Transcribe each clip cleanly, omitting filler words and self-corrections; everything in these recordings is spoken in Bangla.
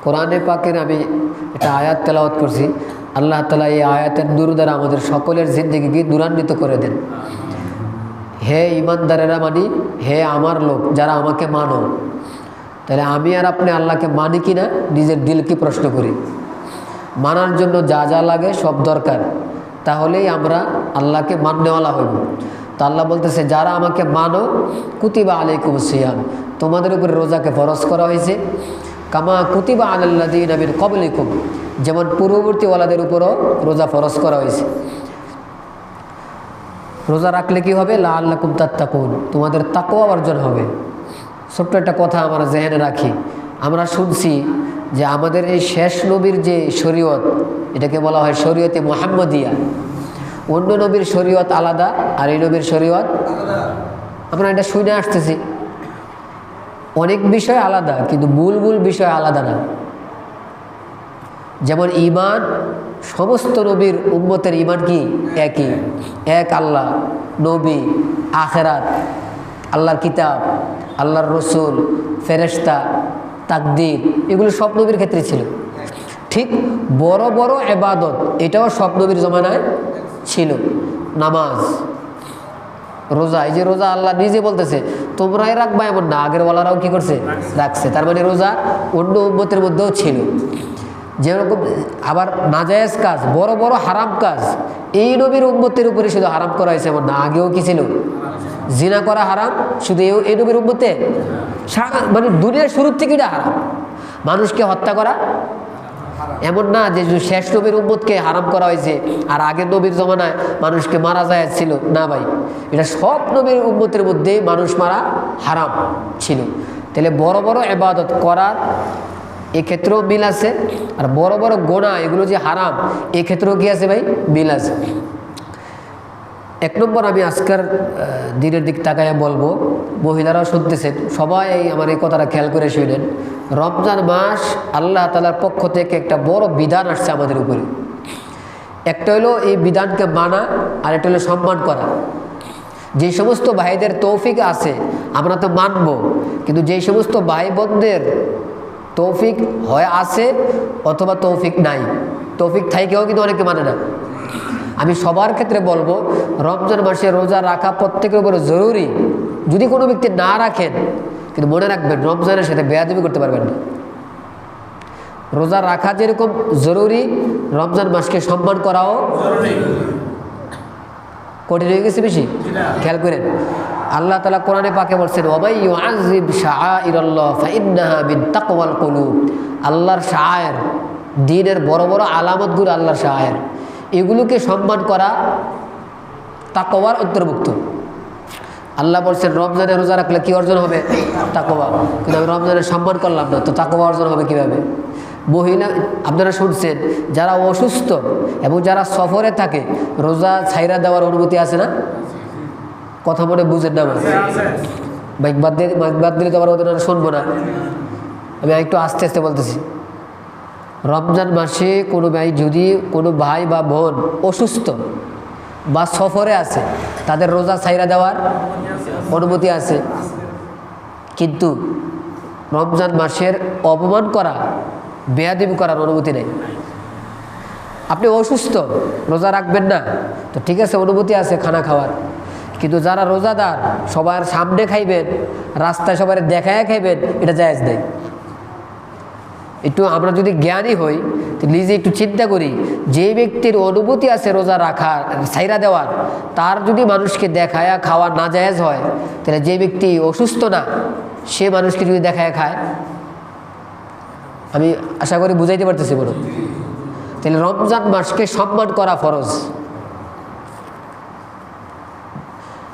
কোরআনে পাকের আমি একটা আয়াত তেলাওয়াত করছি। আল্লাহ তাআলা এই আয়াতের নূর দ্বারা আমাদের সকলের জিন্দেগিকে নূরান্বিত করে দেন। হে ইমানদারেরা, মানি হে আমার লোক যারা আমাকে মানো। তাহলে আমি আর আপনি আল্লাহকে মানি কি না নিজের দিলকে প্রশ্ন করি। মানার জন্য যা যা লাগে সব দরকার, তাহলেই আমরা আল্লাহকে মাননেওয়ালা হইব। তো আল্লাহ বলতেছে, যারা আমাকে মানো কুতিবা আলাইকুমুস সিয়াম, তোমাদের উপরে রোজাকে ফরজ করা হয়েছে। কামা কুতিবা আলাল্লাযীনা মিন ক্বাবলিকুম, যেমন পূর্ববর্তীওয়ালাদের উপরও রোজা ফরজ করা হয়েছে। রোজা রাখলে কি হবে? লাআল্লাকুম তাত্তাকুন, তোমাদের তাকওয়া অর্জন হবে। ছোট্ট একটা কথা আমরা জেহেনে রাখি। আমরা শুনছি যে আমাদের এই শেষ নবীর যে শরীয়ত, এটাকে বলা হয় শরীয়তে মুহাম্মদিয়া। অন্য নবীর শরীয়ত আলাদা আর এই নবীর শরীয়ত আলাদা। আমরা এটা শুনে আসতেছি। অনেক বিষয় আলাদা, কিন্তু মূল বিষয় আলাদা না। যেমন ঈমান, সমস্ত নবীর উম্মতের ঈমান কি? একই। এক আল্লাহ, নবী, আখিরাত, আল্লাহর কিতাব, আল্লাহর রসুল, ফেরেশতা, তাকদীর, এগুলো সব নবীর ক্ষেত্রে ছিল। ঠিক বড় বড় ইবাদত এটাও সব নবীর জমানায় ছিল। নামাজ, রোজা, এই যে রোজা আল্লাহ নিজে বলতেছে তোমরাই রাখবা, এমন না, আগের ওয়ালারাও কি করছে? রাখছে। তার মানে রোজা অন্য উম্মতের মধ্যেও ছিল। যেরকম আবার নাজায়েজ কাজ, বড় বড় হারাম কাজ এই নবীর উম্মতের উপরে শুধু হারাম করা হয়েছে এমন না, আগেও কি ছিল? জিনা করা হারাম শুধু এই নবীর উম্মতে, মানে দুনিয়ার শুরুর থেকে এটা হারাম। মানুষকে হত্যা করা এমন না যে শেষ নবীর উম্মতকে হারাম করা হয়েছে আর আগের নবীর জমানায় মানুষকে মারা যায় ছিল না ভাই, এটা সব নবীর উম্মতের মধ্যে মানুষ মারা হারাম ছিল। তাহলে বড় বড় ইবাদত করার এক্ষেত্রেও মিল আছে, আর বড় বড় গোনা এগুলো যে হারাম এক্ষেত্রেও কি আছে ভাই? মিল আছে। এক নম্বর, আমি আজকের দিনের দিক তাকায় বলবো, মহিলারাও শুনতেছেন, সবাই আমার এই কথাটা খেয়াল করে শুনেন। রমজান মাস আল্লাহ তাআলার পক্ষ থেকে একটা বড় বিধান আসছে আমাদের উপরে। একটা হলো এই বিধানকে মানা, আর একটা হলো সম্মান করা। যে সমস্ত ভাইদের তৌফিক আছে আমরা তো মানবো, কিন্তু যেই সমস্ত ভাই বোনদের তৌফিক হয় আছে অথবা তৌফিক নাই, তৌফিক থাইকেও কিন্তু অনেকে মানে না। আমি সবার ক্ষেত্রে বলবো, রমজান মাসে রোজা রাখা প্রত্যেকের উপরে জরুরি। যদি কোনো ব্যক্তি না রাখেন, কিন্তু মনে রাখবেন রমজানের সাথে বেয়াদবি করতে পারবেন না। রোজা রাখা যেরকম জরুরি, রমজান মাসকে সম্মান করাও জরুরি। কঠিন হয়ে গেছে বেশি? খেয়াল করেন, আল্লাহ তাআলা কোরআনে পাকে বলছেন, ওয়ামাই ইউআযিব শাআইরাল্লাহ ফাইন্নাহা মিন তাকওয়াল কুলুব। আল্লাহর শাআয়ের, দ্বীনের বড় বড় আলামতগুলো আল্লাহর শাআয়ের, এগুলোকে সম্মান করা তাকওয়ার অন্তর্ভুক্ত। আল্লাহ বলছেন রমজানে রোজা রাখলে কি অর্জন হবে? তাকওয়া। কিন্তু আমি রমজানের সম্মান করলাম না, তো তাকওয়া অর্জন হবে কিভাবে? মহিলা, আপনারা শুনছেন, যারা অসুস্থ এবং যারা সফরে থাকে রোজা ছাইরা দেওয়ার অনুমতি আছে না? কথা মনে বুঝেন না? মাইক বাদ দিলে তো আবার ওদের শুনবো না। আমি একটু আস্তে আস্তে বলতেছি। রমজান মাসে কোনো ভাই, যদি কোনো ভাই বা বোন অসুস্থ বা সফরে আছে, তাদের রোজা ছাইরা দেওয়ার অনুমতি আছে। কিন্তু রমজান মাসের অপমান করা, বেয়াদবি করার অনুমতি নেই। আপনি অসুস্থ, রোজা রাখবেন না, তো ঠিক আছে, অনুমতি আছে খানা খাওয়ার। কিন্তু যারা রোজাদার, সবার সামনে খাইবেন, রাস্তায় সবার দেখায় খাইবেন, এটা জায়েজ নেই। একটু আমরা যদি জ্ঞানী হই, তো নিজে একটু চিন্তা করি, যে ব্যক্তির অনুমতি আছে রোজা রাখার, ছাইরা দেওয়ার, তার যদি মানুষকে দেখায়া খাওয়া না জায়েজ হয়, তাহলে যে ব্যক্তি অসুস্থ না, সে মানুষকে যদি দেখায় খায়, আমি আশা করি বুঝাইতে পারতেছি বলো। তাহলে রমজান মাসকে সম্মান করা ফরজ।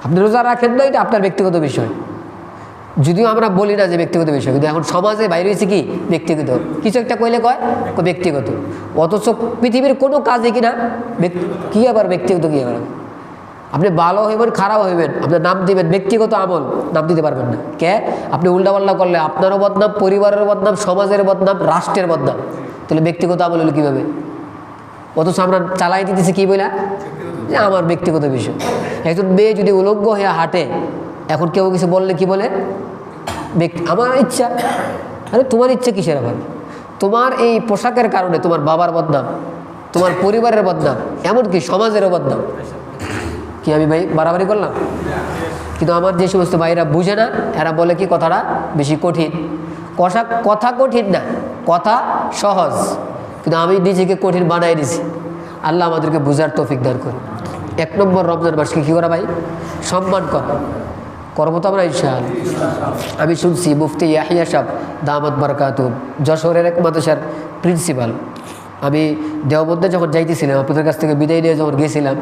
আপনি রোজা রাখেন না, এটা আপনার ব্যক্তিগত বিষয়। যদিও আমরা বলি না যে ব্যক্তিগত বিষয়, কিন্তু এখন সমাজে বাইরে হয়েছে কি ব্যক্তিগত, কিছু একটা কইলে কয় ব্যক্তিগত, অথচ পৃথিবীর কোনো কাজে কিনা কি আবার ব্যক্তিগত, কি আবার আপনি ভালো হইবেন খারাপ হইবেন, আপনার নাম দিবেন, ব্যক্তিগত আমল নাম দিতে পারবেন না। কে? আপনি উল্টাপাল্টা করলে আপনারও বদনাম, পরিবারের বদনাম, সমাজের বদনাম, রাষ্ট্রের বদনাম। তাহলে ব্যক্তিগত আমল হলো কীভাবে? অথচ আমরা চালাই দিতেছি কি বলে, যে আমার ব্যক্তিগত বিষয়। একজন মেয়ে যদি উলঙ্গ হয়ে হাঁটে, এখন কেউ কিছু বললে কি বলে? আমার ইচ্ছা। আরে তোমার ইচ্ছা কিসের? আবার তোমার এই পোশাকের কারণে তোমার বাবার বদনাম, তোমার পরিবারের বদনাম, এমনকি সমাজেরও বদনাম। কি আমি ভাই বাড়াবাড়ি করলাম? কিন্তু আমার যে সমস্ত ভাইরা বুঝে না, এরা বলে কি কথাটা বেশি কঠিন। কথা কঠিন না, কথা সহজ, কিন্তু আমি নিজেকে কঠিন বানাই দিছি। আল্লাহ আমাদেরকে বুঝার তৌফিক দান করে। 1 নম্বর রমজান মাসকে কী করা ভাই? সম্মান করা। করবো তো আমরা ইনশাআল্লাহ। আমি শুনছি মুফতি ইয়াহিয়া সাহেব দামাত বারাকাতুহু যশোরের এক মাদ্রাসার প্রিন্সিপাল, আমি দেওবন্দে যখন যাইতেছিলাম, আপনাদের কাছ থেকে বিদায় নিয়ে যখন গেছিলাম,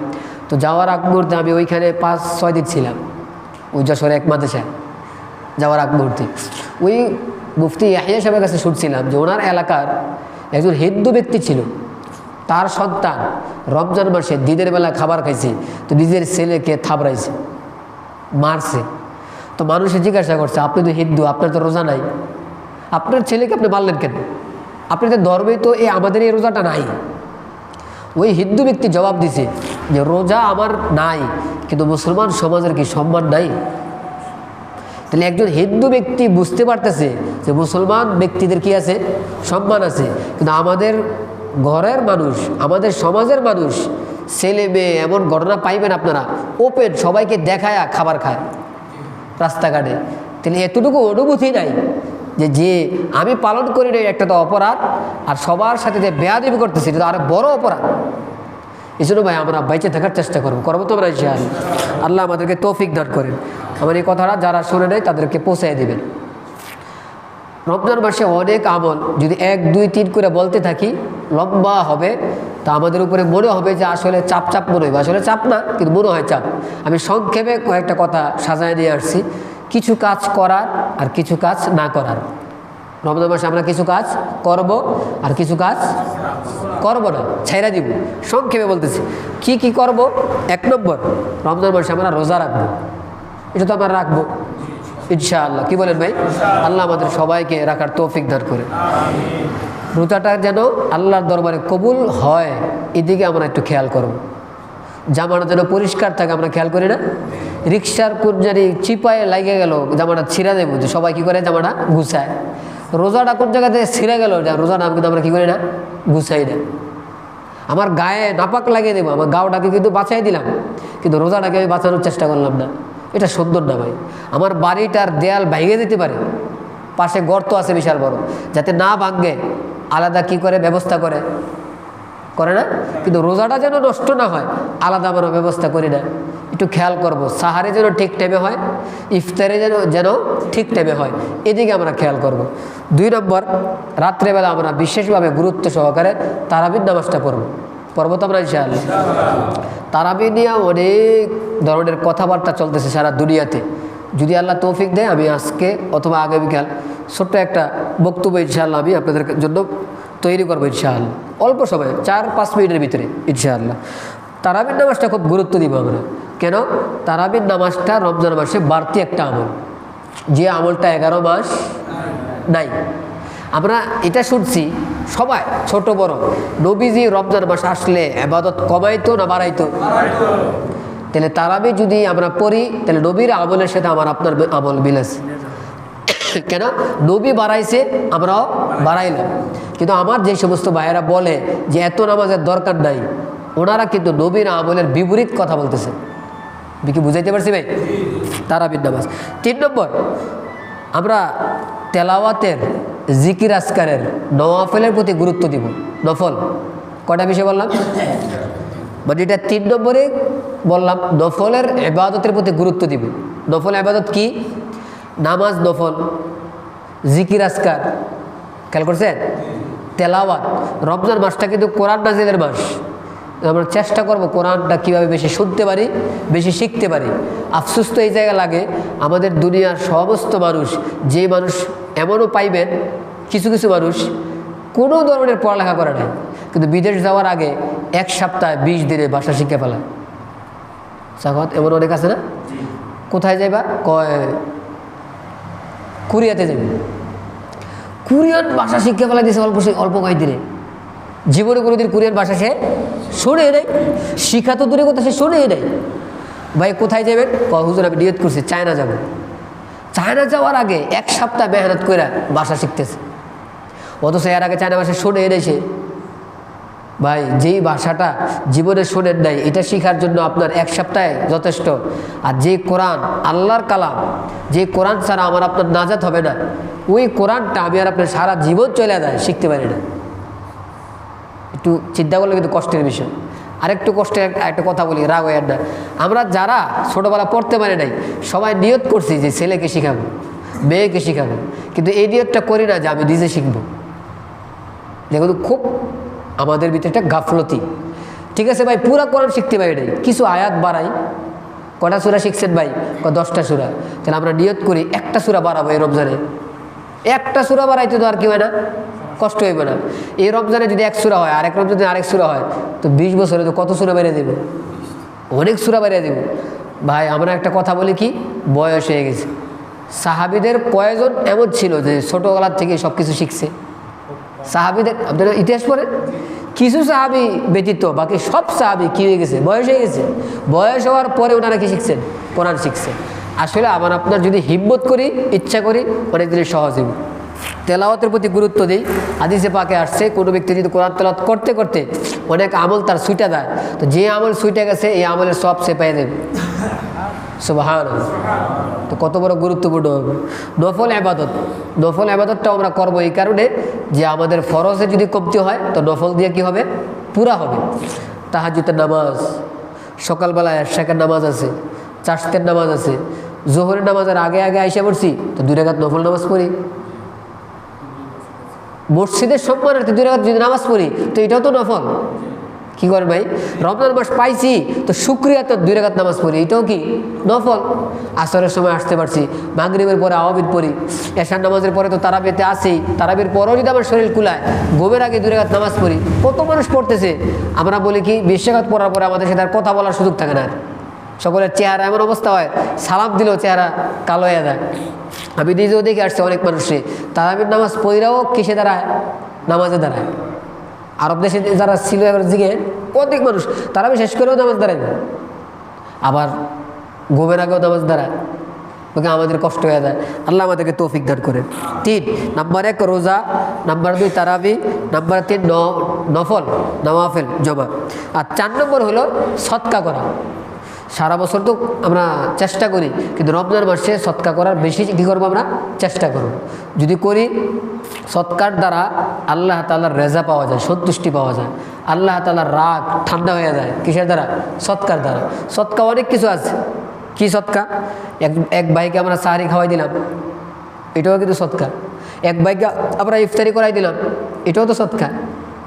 তো যাওয়ার আগ মুহূর্তে আমি ওইখানে 5-6 দিন ছিলাম ওই যশোরে এক মাদ্রাসায়। যাওয়ার আগ মুহূর্তে ওই মুফতি ইয়াহিয়া সাহেবের কাছে শুনছিলাম যে ওনার এলাকার একজন হিন্দু ব্যক্তি ছিল, তার সন্তান রমজান মাসে দিনের বেলা খাবার খাইছে, তো নিজের ছেলেকে থাবড়াইছে, মারছে। তো মানুষে জিজ্ঞাসা করছে, আপনি তো হিন্দু, আপনার তো রোজা নাই, আপনার ছেলেকে আপনি মারলেন কেন? আপনাদের ধর্মে তো আমাদের এই রোজাটা নাই। ওই হিন্দু ব্যক্তি জবাব দিছে যে রোজা আমার নাই, কিন্তু মুসলমান সমাজের কি সম্মান নাই? তাহলে একজন হিন্দু ব্যক্তি বুঝতে পারতেছে যে মুসলমান ব্যক্তিদের কি আছে? সম্মান আছে। কিন্তু আমাদের ঘরের মানুষ, আমাদের সমাজের মানুষ, ছেলে মেয়ে, এমন ঘটনা পাইবেন আপনারা, ওপেন সবাইকে দেখায় খাবার খায় রাস্তাঘাটে। তাহলে এতটুকু অনুভূতি নাই যে আমি পালন করি না, একটা তো অপরাধ, আর সবার সাথে যে বেয়াদবি করতেছি এটা তো আরো বড় অপরাধ। এই জন্য ভাই আমরা বেঁচে থাকার চেষ্টা করবো তো আমরা ইনশাআল্লাহ। আল্লাহ আমাদেরকে তৌফিক দান করেন। আমার এই কথাটা যারা শুনে নেয় তাদেরকে পৌঁছায় দেবেন। রমজান মাসে অনেক আমল যদি 1, 2, 3 করে বলতে থাকি লম্বা হবে, তা আমাদের উপরে মনে হবে যে আসলে চাপ মনে হবে। আসলে চাপ না, কিন্তু মনে হয় চাপ। আমি সংক্ষেপে কয়েকটা কথা সাজায় নিয়ে আসছি, কিছু কাজ করার আর কিছু কাজ না করার। রমজান মাসে আমরা কিছু কাজ করব আর কিছু কাজ করব না, ছেড়ে দিব। সংক্ষেপে বলতেছি কি কি করব। 1 নম্বর, রমজান মাসে আমরা রোজা রাখবো। এটা তো আমরা রাখবো ইনশাআল্লাহ। কি বলেন ভাই? আল্লাহ আমাদের সবাইকে রাখার তৌফিক দান করে। রোজাটা যেন আল্লাহর দরবারে কবুল হয়, এদিকে আমরা একটু খেয়াল করব। জামাটা যেন পরিষ্কার থাকে, আমরা খেয়াল করি না? রিক্সার কোন জানি চিপায় লাগে গেল, জামাটা ছিঁড়া দেবো, যে সবাই কী করে জামাটা গুছায়। রোজাটা কোন জায়গাতে ছিঁড়ে গেল, রোজাটা কিন্তু আমরা কী করি না? গুছাই না। আমার গায়ে নাপাক লাগিয়ে দেবো, আমার গাওটাকে কিন্তু বাঁচাই দিলাম, কিন্তু রোজাটাকে আমি বাঁচানোর চেষ্টা করলাম না। এটা সুন্দর না ভাই। আমার বাড়িটার দেয়াল ভেঙে দিতে পারে, পাশে গর্ত আছে বিশাল বড়, যাতে না ভাঙে আলাদা কি করে ব্যবস্থা করে না? কিন্তু রোজাটা যেন নষ্ট না হয়, আলাদা আমরা ব্যবস্থা করি না। একটু খেয়াল করব, সাহারে যেন ঠিক টাইমে হয়, ইফতারে যেন ঠিক টাইমে হয়, এদিকে আমরা খেয়াল করব। 2 নম্বর, রাত্রেবেলা আমরা বিশেষভাবে গুরুত্ব সহকারে তারাবির নামাজটা পড়ব তো আমরা ইনশাআল্লাহ। তারাবি নিয়ে অনেক ধরনের কথাবার্তা চলতেছে সারা দুনিয়াতে। যদি আল্লাহ তৌফিক দেয়, আমি আজকে অথবা আগামীকাল ছোট্ট একটা বক্তব্য ইনশাআল্লাহ আমি আপনাদের জন্য তৈরি করবো ইনশাআল্লাহ, অল্প সময় 4-5 মিনিটের ভিতরে ইনশাআল্লাহ। তারাবির নামাজটা খুব গুরুত্ব দিব আমরা। কেন? তারাবির নামাজটা রমজান মাসে বাড়তি একটা আমল, যে আমলটা 11 মাস নাই। আমরা এটা শুনছি সবাই, ছোট বড়, নবীজি রমজান মাস আসলে ইবাদত কমাইতো না বাড়াইতো? তাহলে তারাবি যদি আমরা পড়ি, তাহলে নবীর আমলের সাথে আমার আপনার আমল মিলেছে। কেন? নবী বাড়াইছে, আমরাও বাড়াইলাম। কিন্তু আমার যে সমস্ত ভাইয়েরা বলে যে এত নামাজের দরকার নাই, ওনারা কিন্তু নবীর আমলের বিপরীত কথা বলতেছে। কি বুঝাইতে পারছি ভাই? তারাবির নামাজ। 3 নম্বর, আমরা তেলাওয়াতের, জিকির আজকারের, নওয়াফলের প্রতি গুরুত্ব দিব। নফল কয়টা বিষয় বললাম? মানে এটা 3 নম্বরে বললাম, নফলের ইবাদতের প্রতি গুরুত্ব দিব। নফল ইবাদত কি? নামাজ নফল, জিকির আজকার, খেয়াল করছেন? তেলাওয়াত। রমজান মাসটা কিন্তু কোরআন নাজিলের মাস। আমরা চেষ্টা করব কোরআনটা কীভাবে বেশি শুনতে পারি, বেশি শিখতে পারি। আফসোস তো এই জায়গা লাগে, আমাদের দুনিয়ার সমস্ত মানুষ, যে মানুষ এমনও পাইবেন কিছু কিছু মানুষ কোনো ধরনের পড়ালেখা করে না, কিন্তু বিদেশ যাওয়ার আগে 1 সপ্তাহে 20 দিনে ভাষা শিখে ফেলায়। সাগত এমন অনেক আছে না? কোথায় যাইবা? কয় কোরিয়াতে যাবে। কোরিয়ান ভাষা শিক্ষা ফেলা দিয়েছে অল্প কয়েকদিনে। জীবনে কোনোদিন কোরিয়ান ভাষা সে শোনে নাই, শিখা তো দূরে কথা, সে শোনেই নাই। ভাই কোথায় যাবেন? হুজুর আমি নিয়ত করছি চায়না যাব। চায়না যাওয়ার আগে 1 সপ্তাহ মেহনত করে ভাষা শিখতেছে। অথচ এর আগে চায়না ভাষা শুনে এনেছে। ভাই যেই ভাষাটা জীবনে শোনেন নাই, এটা শেখার জন্য আপনার এক সপ্তাহে যথেষ্ট। আর যে কোরআন আল্লাহর কালাম, যে কোরআন ছাড়া আমার আপনার নাজাত হবে না, ওই কোরআনটা আমি আর আপনার সারা জীবন চলে যায় শিখতে পারি না। একটু চিন্তা করলে কিন্তু কষ্টের বিষয়। আরেকটু কষ্টের একটা কথা বলি, রাগ হয় না। আমরা যারা ছোটোবেলা পড়তে পারি নাই, সবাই নিয়ত করছি যে ছেলেকে শিখাবো, মেয়েকে শিখাবো, কিন্তু এই নিয়তটা করি না যে আমি নিজে শিখবো। দেখুন খুব আমাদের ভিতরে একটা গাফলতি। ঠিক আছে ভাই, পুরা কোরআন শিখতে পারি নাই, কিছু আয়াত বাড়াই। কটা সূরা শিখছেন ভাই? 10টা সূরা। তাহলে আমরা নিয়ত করি একটা সূরা বাড়াবো এই রমজানে। একটা সূরা বাড়াইতে তো আর কি হয় না, কষ্ট হইবে না। এই রমজানে যদি 1 সূরা হয়, আরেক রমজানে আরেক সূরা হয়, তো 20 বছরে তো কত সূরা বেড়ে দেবে, অনেক সূরা বেড়ে দেবে। ভাই আমরা একটা কথা বলি কি, বয়স হয়ে গেছে। সাহাবীদের কয়জন এমন ছিল যে ছোটোবেলার থেকে সব কিছু শিখছে? সাহাবীদের আপনারা ইতিহাস পড়েন, কিছু সাহাবী ব্যতীত বাকি সব সাহাবী কী হয়ে গেছে, বয়স হয়ে গেছে। বয়স হওয়ার পরে ওনারা কি শিখছেন? কোরআন শিখছে। আসলে আমার আপনার যদি হিম্মত করি, ইচ্ছা করি, অনেক জিনিস সহজ হবে। তেলাওয়াতের প্রতি গুরুত্ব দিই। হাদিসে পাকে আসছে কোনো ব্যক্তি যদি কোরআন তেলাওয়াত করতে করতে অনেক আমল তার ছুটে দেয়, তো যে আমল ছুটে গেছে এই আমলের সব সে পেয়ে দেবে। সুবহানাল্লাহ। তো কত বড় গুরুত্বপূর্ণ হবে নফল ইবাদত। নফল ইবাদতটাও আমরা করবো এই কারণে যে আমাদের ফরজে যদি কমতি হয় তো নফল দিয়ে কি হবে, পুরা হবে। তাহাজ্জুদের নামাজ, সকালবেলা এশাকের নামাজ আছে, চাশতের নামাজ আছে, জোহরের নামাজের আগে আগে আইসা পড়ছি তো 2 রাকাত নফল নামাজ পড়ি। মসজিদের সম্মানার্থে 2 রাকাত যদি নামাজ পড়ি তো এটাও তো নফল। কি করেন ভাই, রমজান মাস পাইছি তো শুকরিয়া তো 2 রাকাত নামাজ পড়ি, এটাও কি নফল। আসরের সময় আসতে পারছি, মাগরিবের পরে আওয়াবিদ পড়ি, এশার নামাজের পরে তো তারাবিতে আসি, তারাবির পরেও যদি আমার শরীর কুলায় ঘুমের আগে 2 রাকাত নামাজ পড়ি। কত মানুষ পড়তেছে, আমরা বলি কি 20 রাকাত পড়ার পরে আমাদের সাথে আর কথা বলার সুযোগ থাকে না। সকলের চেহারা এমন অবস্থা হয়, সালাম দিলেও চেহারা কালো হয়ে যায়। আমি নিজেও দেখে আসছি অনেক মানুষে তারাবির নামাজ পড়িরাও কিসে দাঁড়ায়, নামাজে দাঁড়ায়। আরব দেশে যারা ছিল এবার দিকে অনেক মানুষ তারাবি শেষ করেও নামাজ দাঁড়ায়, আবার ঘুমের আগেও নামাজ দাঁড়ায়। ওকে আমাদের কষ্ট হয়ে যায়। আল্লাহ আমাদেরকে তৌফিক দান করেন। 3 নাম্বার 1 রোজা, নাম্বার 2 তারাবি, নাম্বার 3 নফল নওয়াফেল জমা, আর 4 নম্বর হলো সদকা করা। সারা বছর তো আমরা চেষ্টা করি, কিন্তু রমজান মাসে সদকা করার বেশি কী করবো, আমরা চেষ্টা করব। যদি করি সদকার দ্বারা আল্লাহ তাআলার রেজা পাওয়া যায়, সন্তুষ্টি পাওয়া যায়, আল্লাহ তাআলার রাগ ঠান্ডা হয়ে যায়। কিসের দ্বারা? সদকার দ্বারা। সদকা অনেক কিছু আছে। কি সদকা? এক ভাইকে আমরা সাহারি খাওয়াই দিলাম, এটাও কিন্তু সদকা। এক ভাইকে আমরা ইফতারি করাই দিলাম, এটাও তো সদকা।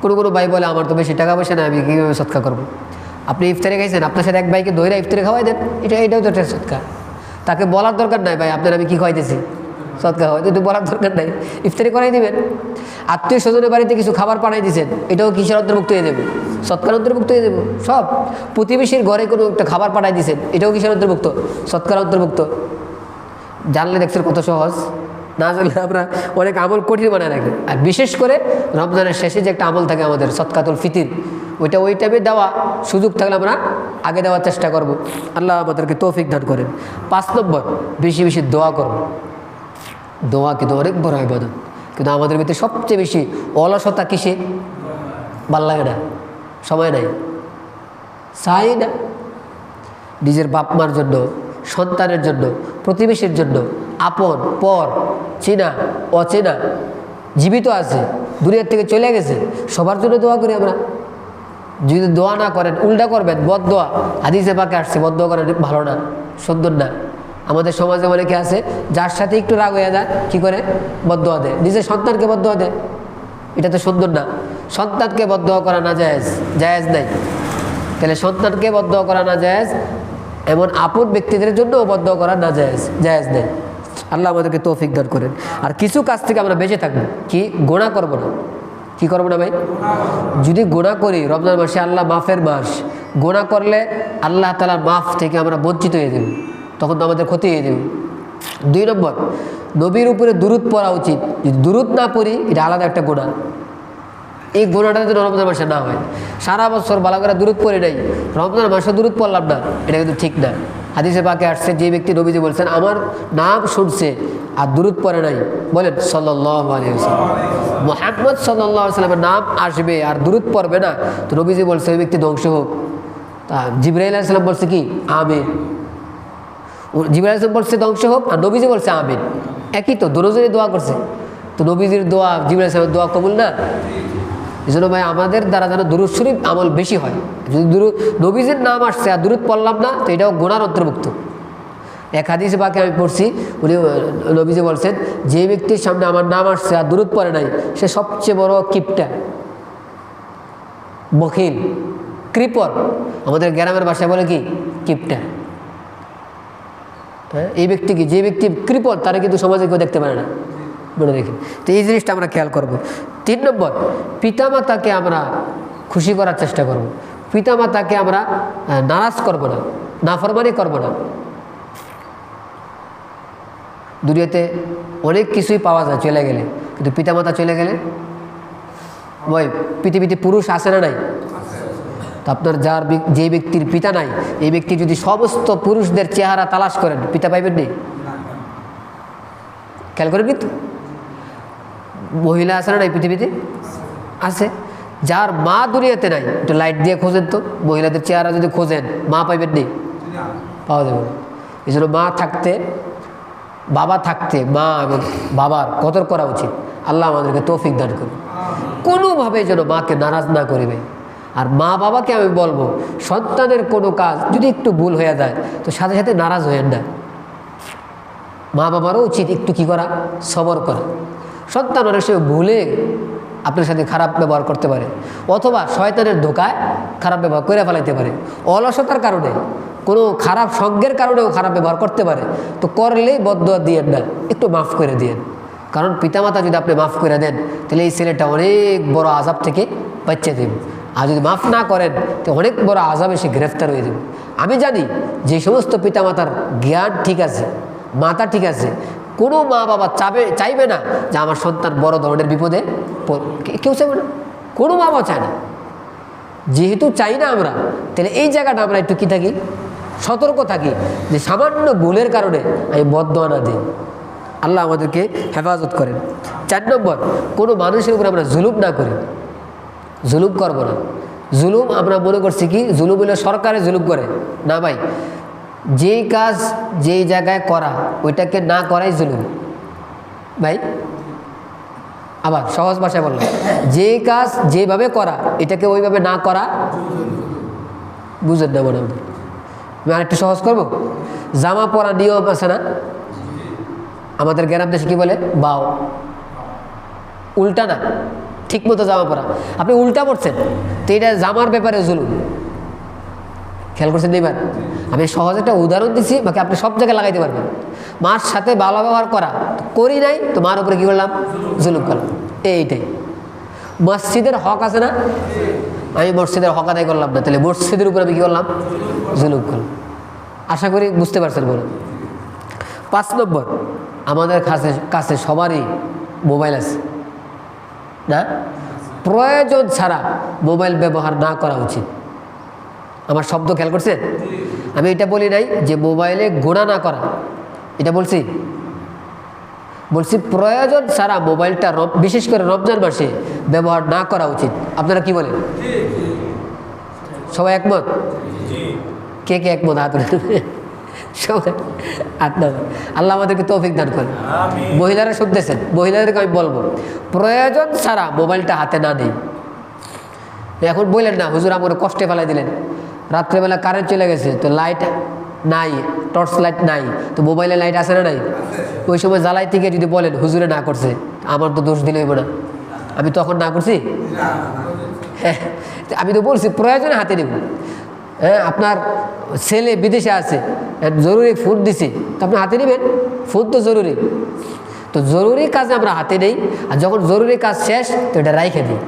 কোনো ভাই বলে আমার তো বেশি টাকা পয়সা নেই, আমি কীভাবে সদকা করবো? আপনি ইফতারি খাইছেন, আপনার সাথে এক ভাইকে দইরা ইফতারি খাওয়াই দেন, এটাও তো একটা সদকা। তাকে বলার দরকার নাই ভাই আপনার আমি কী খাওয়াইতেছি, সদকা হয় তো বলার দরকার নাই, ইফতারি করাই দিবেন। আত্মীয় স্বজনের বাড়িতে কিছু খাবার পাঠাই দিয়েছেন, এটাও কিসের অন্তর্ভুক্ত হয়ে যাবে? সদকার অন্তর্ভুক্ত হয়ে যাবে। সব প্রতিবেশীর ঘরে কোনো একটা খাবার পাঠাই দিয়েছেন, এটাও কিসের অন্তর্ভুক্ত? সদকার অন্তর্ভুক্ত। জানলে দেখছেন কত সহজ, না জানলে আমরা অনেক আমল কঠিন বানায় রাখি। আর বিশেষ করে রমজানের শেষে যে একটা আমল থাকে আমাদের সদকাতুল ফিতির, ওই টাইমে দেওয়া সুযোগ থাকলে আমরা আগে দেওয়ার চেষ্টা করব। আল্লাহ আমাদেরকে তৌফিক দান করেন। 5 নম্বর বেশি বেশি দোয়া করব। দোয়া কিন্তু অনেক বড় ইবাদত, কিন্তু আমাদের ভিতরে সবচেয়ে বেশি অলসতা কিসে? ভাল লাগে না, সময় নাই, চাই না। নিজের বাপ মার জন্য, সন্তানের জন্য, প্রতিবেশীর জন্য, আপন পর, চেনা অচেনা, জীবিত আছে, দুনিয়ার থেকে চলে গেছে, সবার জন্য দোয়া করি আমরা। যদি দোয়া না করেন, উল্টা করবেন, বদদোয়া। হাদিসে পাকে আসছে বদদোয়া করেন ভালো না, সুন্দর না। আমাদের সমাজে অনেকে আছে যার সাথে একটু রাগ হয়ে যায় কি করে? বদদোয়া দেয়, নিজের সন্তানকে বদদোয়া দেয়। এটা তো সুন্দর না। সন্তানকে বদদোয়া করা না জায়েজ, জায়েজ নাই। তাহলে সন্তানকে বদদোয়া করা না জায়েজ, এমন আপন ব্যক্তিদের জন্য বদদোয়া করা না জায়েজ, জায়েজ নেই। আল্লাহ আমাদেরকে তৌফিক দান করেন। আর কিছু কাজ থেকে আমরা বেঁচে থাকবো, কি গুনাহ করব না। কি করবো না ভাই? যদি গুনাহ করি, রমজান মাসে আল্লাহ মাফের মাস, গুনাহ করলে আল্লাহ তাআলার মাফ থেকে আমরা বঞ্চিত হয়ে যাব, তখন তো আমাদের ক্ষতি হয়ে যাবে। 2 নম্বর নবীর উপরে দুরূদ পড়া উচিত। যদি দুরূদ না পড়ি এটা আলাদা একটা গুনাহ। এই গুণাটা যদি রমজান মাসে না হয়, সারা বছর ভালো করে দুরূদ পড়ে নাই, রমজান মাসে দুরূদ পড়লাম না, এটা কিন্তু ঠিক না। হাদিসে পাকে আসছে, যে ব্যক্তি নবীজি বলছেন আমার নাম শুনছে আর দুরূদ পড়ে নাই, বলেন সাল্লাল্লাহু আলাইহি ওয়াসাল্লাম, মুহাম্মদ সাল্লাল্লাহু আলাইহি ওয়াসাল্লামের নাম আসবে আর দুরূদ পড়বে না, তো নবীজি বলছে ওই ব্যক্তি ধ্বংস হোক। তা জিবরাইল আলাইহিস সালাম বলছে কি আমিন, জিবরাইল আলাইহিস সালাম বলছে ধ্বংস হোক আর নবীজি বলছে আমিন, একই তো, দুজনেই দোয়া করছে। তো নবীজির দোয়া জিবরাইল আলাইহিস সালামের দোয়া কবুল না। এই জন্য ভাই আমাদের দ্বারা যেন দুরূদ শরীফ আমল বেশি হয়। যদি নবীজির নাম আসছে আর দুরূদ পড়লাম না, তো এটাও গুনার অন্তর্ভুক্ত। এক হাদিসে বাকি আমি পড়ছি, উনি নবীজি বলছেন যে ব্যক্তির সামনে আমার নাম আসছে আর দুরূদ পড়ে নাই, সে সবচেয়ে বড় কিপটা, বখিল, কৃপণ। আমাদের গ্রামের ভাষায় বলে কি কিপটা। হ্যাঁ, এই ব্যক্তি কি, যে ব্যক্তি কৃপণ তারা কিন্তু সমাজে কেউ দেখতে পারে না, মনে রেখে। তো এই জিনিসটা আমরা খেয়াল করব। 3 নম্বর, পিতামাতাকে আমরা খুশি করার চেষ্টা করব। পিতামাতাকে আমরা নারাজ করব না, নাফরমানি করব না। দুনিয়াতে অনেক কিছুই পাওয়া যায় চলে গেলে, কিন্তু পিতামাতা চলে গেলে, ওই পৃথিবীতে পুরুষ আছে না নাই? তো আপনার যে ব্যক্তির পিতা নাই, এই ব্যক্তি যদি সমস্ত পুরুষদের চেহারা তালাশ করেন, পিতা পাইবেন নি? খেয়াল করেন কিন্তু মহিলা আছে না নাই পৃথিবীতে? আছে। যার মা দুনিয়াতে নাই, একটু লাইট দিয়ে খোঁজেন তো, মহিলাদের চেহারা যদি খোঁজেন, মা পাইবেন নি? পাওয়া যাবে না। এই জন্য মা থাকতে, বাবা থাকতে মা এবং বাবার কদর করা উচিত। আল্লাহ আমাদেরকে তৌফিক দান করুন। কোনোভাবে যেন মাকে নারাজ না করিবে। আর মা বাবাকে আমি বলবো, সন্তানের কোনো কাজ যদি একটু ভুল হয়ে যায়, তো সাথে সাথে নারাজ হয়েন না। মা বাবারও উচিত একটু কী করা, সবর করা। সন্তান অনেক সময় ভুলে আপনার সাথে খারাপ ব্যবহার করতে পারে, অথবা শয়তানের ধোকায় খারাপ ব্যবহার করে ফেলাইতে পারে, অলসতার কারণে, কোনো খারাপ সঙ্গের কারণেও খারাপ ব্যবহার করতে পারে। তো করলেই বদদোয়া দিয়েন না, একটু মাফ করে দিয়েন। কারণ পিতামাতা যদি আপনি মাফ করে দেন, তাহলে এই ছেলেটা অনেক বড় আযাব থেকে বাঁচিয়ে দেবে। আর যদি মাফ না করেন, তো অনেক বড় আযাবে সে গ্রেফতার হয়ে যাবে। আমি জানি যে সমস্ত পিতামাতার জ্ঞান ঠিক আছে, মাথা ঠিক আছে, কোনো মা বাবা চাইবে না যে আমার সন্তান বড় ধরনের বিপদে, কেউ চাইবে না, কোনো মা বাবা চায় না। যেহেতু চাই না আমরা, তাহলে এই জায়গাটা আমরা একটু কী থাকি, সতর্ক থাকি, যে সামান্য ভুলের কারণে আমি বদদোয়া না দিই। আল্লাহ আমাদেরকে হেফাজত করেন। 4 নম্বর, কোনো মানুষের উপর আমরা জুলুম না করি। জুলুম করবো না। জুলুম আমরা মনে করছি কি, জুলুম হলে সরকারে জুলুম করে না ভাই। যেই কাজ যেই জায়গায় করা, ওইটাকে না করাই জুলুম ভাই। আবার সহজ ভাষায় বললাম, যেই কাজ যেভাবে করা, এটাকে ওইভাবে না করা, বুঝেন না মনে হয়। আমি আরেকটু সহজ করবো। জামা পরা নিয়ম আছে না আমাদের গ্রাম দেশে, কি বলে, বাও, উল্টা না, ঠিক মতো জামা পরা। আপনি উল্টা পড়ছেন, তো এটা জামার ব্যাপারে জুলুম। খেয়াল করছেন এবার? আমি সহজ একটা উদাহরণ দিচ্ছি, বাকি আপনি সব জায়গায় লাগাইতে পারবেন। মার সাথে ভালো ব্যবহার করি নাই, তো মার উপরে কী করলাম, জুলুম করলাম। এইটাই মসজিদের হক আছে না, আমি মসজিদের হক আদায় করলাম না, তাহলে মসজিদের উপরে আমি কী করলাম, জুলুম করলাম। আশা করি বুঝতে পারছেন বলে। 5 নম্বর, আমাদের কাছে সবারই মোবাইল আছে না? প্রয়োজন ছাড়া মোবাইল ব্যবহার না করা উচিত। আমার শব্দ খেয়াল করছেন? আমি এটা বলি নাই যে মোবাইলে গুনাহ না করা, এটা বলছি প্রয়োজন ছাড়া মোবাইলটা বিশেষ করে রমজান মাসে ব্যবহার না করা উচিত। আপনারা কি বলেন? সবাই একমত? কে কে একমত? হাত সবাই আল্লাহ আমাদেরকে তৌফিক দান করেন। মহিলারা শুনতেছেন, মহিলাদেরকে আমি বলবো, প্রয়োজন ছাড়া মোবাইলটা হাতে না নেই। এখন বললেন না হুজুর আমার কষ্টে ফেলাই দিলেন, রাত্রেবেলা কারেন্ট চলে গেছে, তো লাইট নাই, টর্চ লাইট নাই, তো মোবাইলে লাইট আছে না নাই? ওই সময় জ্বালাই থেকে যদি বলেন হুজুরে না করছে, আমার তো দোষ দিলে হইব না? আমি তখন না করছি? হ্যাঁ, আমি তো বলছি প্রয়োজনে হাতে নেব। হ্যাঁ, আপনার ছেলে বিদেশে আছে, জরুরি ফোন দিছে, তো আপনি হাতে নেবেন, ফোন তো জরুরি। তো জরুরি কাজে আমরা হাতে নেই, আর যখন জরুরি কাজ শেষ, তো এটা রাইখে দিই।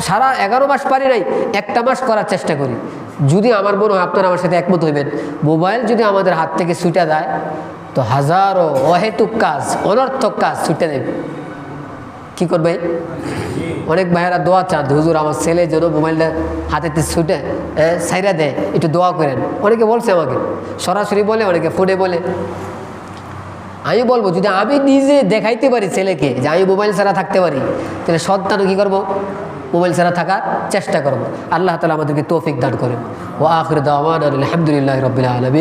সারা 11 মাস পারি নাই, একটা মাস করার চেষ্টা করি। যদি আমার মনে হয় আপনারা আমার সাথে একমত হইবেন, মোবাইল যদি আমাদের হাত থেকে ছুটে যায়, তো হাজারো অহেতুক কাজ, অনর্থক কাজ ছুটে দেবে। কি করবে? অনেক ভাইয়েরা দোয়া চান, হুজুর আমার ছেলে যেন মোবাইলটা হাতেতে ছুটে সাইরা দেয়, একটু দোয়া করেন। অনেকে বলছে আমাকে, সরাসরি বলে, অনেকে ফোনে বলে। আমি বলবো যদি আমি নিজে দেখাইতে পারি ছেলেকে যে আমি মোবাইল ছাড়া থাকতে পারি, তাহলে সন্তানও কী করবো? মোবাইল ছাড়া থাকার চেষ্টা করবো। আল্লাহ তাআলা আমাদেরকে তৌফিক দান করেন। ওয়া আখির দাওয়ানা আলহামদুলিল্লাহি রাব্বিল আলামিন।